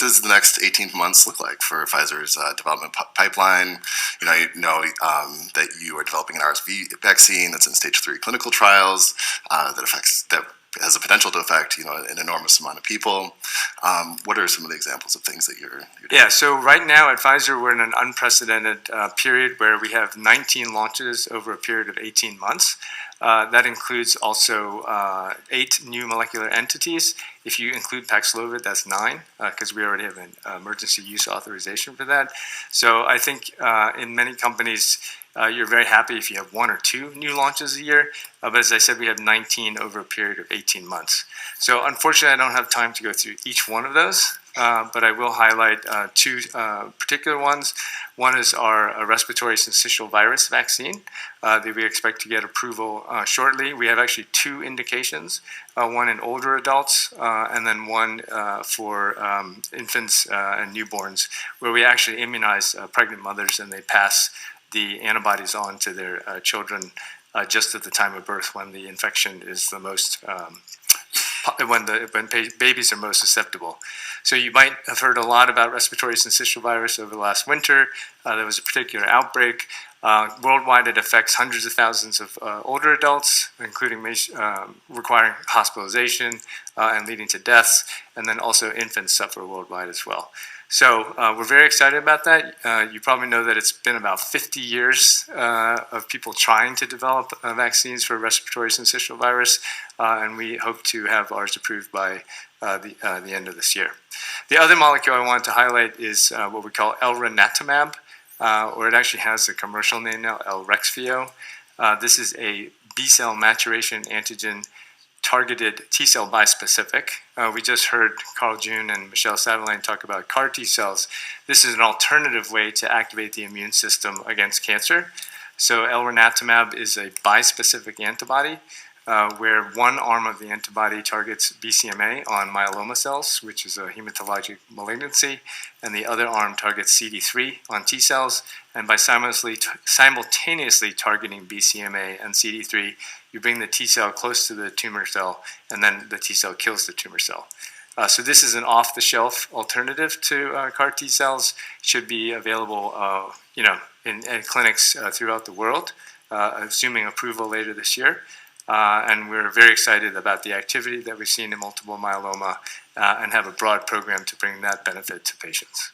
does the next 18 months look like for Pfizer's development pipeline? That you are developing an RSV vaccine that's in stage 3 clinical trials that has a potential to affect an enormous amount of people. What are some of the examples of things that you're doing? Yeah, so right now at Pfizer, we're in an unprecedented period where we have 19 launches over a period of 18 months. That includes also 8 new molecular entities. If you include Paxlovid, that's 9, because we already have an emergency use authorization for that. So I think in many companies, you're very happy if you have 1 or 2 new launches a year. But as I said, we have 19 over a period of 18 months. So unfortunately, I don't have time to go through each one of those. But I will highlight 2 particular ones. One is our respiratory syncytial virus vaccine that we expect to get approval shortly. We have actually 2 indications, one in older adults and then one for infants and newborns, where we actually immunize pregnant mothers and they pass the antibodies on to their children just at the time of birth when the infection is the most when babies are most susceptible. So you might have heard a lot about respiratory syncytial virus over the last winter. There was a particular outbreak. Worldwide, it affects hundreds of thousands of older adults, including requiring hospitalization and leading to deaths, and then also infants suffer worldwide as well. So we're very excited about that. You probably know that it's been about 50 years of people trying to develop vaccines for respiratory syncytial virus, and we hope to have ours approved by the end of this year. The other molecule I wanted to highlight is what we call elranatamab, or it actually has a commercial name now, Elrexfio. This is a B-cell maturation antigen targeted T-cell bispecific. We just heard Carl June and Michelle Savaline talk about CAR T-cells. This is an alternative way to activate the immune system against cancer. So elranatamab is a bispecific antibody where one arm of the antibody targets BCMA on myeloma cells, which is a hematologic malignancy, and the other arm targets CD3 on T cells. And by simultaneously targeting BCMA and CD3, you bring the T cell close to the tumor cell, and then the T cell kills the tumor cell. So this is an off-the-shelf alternative to CAR T cells. Should be available, in clinics throughout the world, assuming approval later this year. And we're very excited about the activity that we've seen in multiple myeloma and have a broad program to bring that benefit to patients.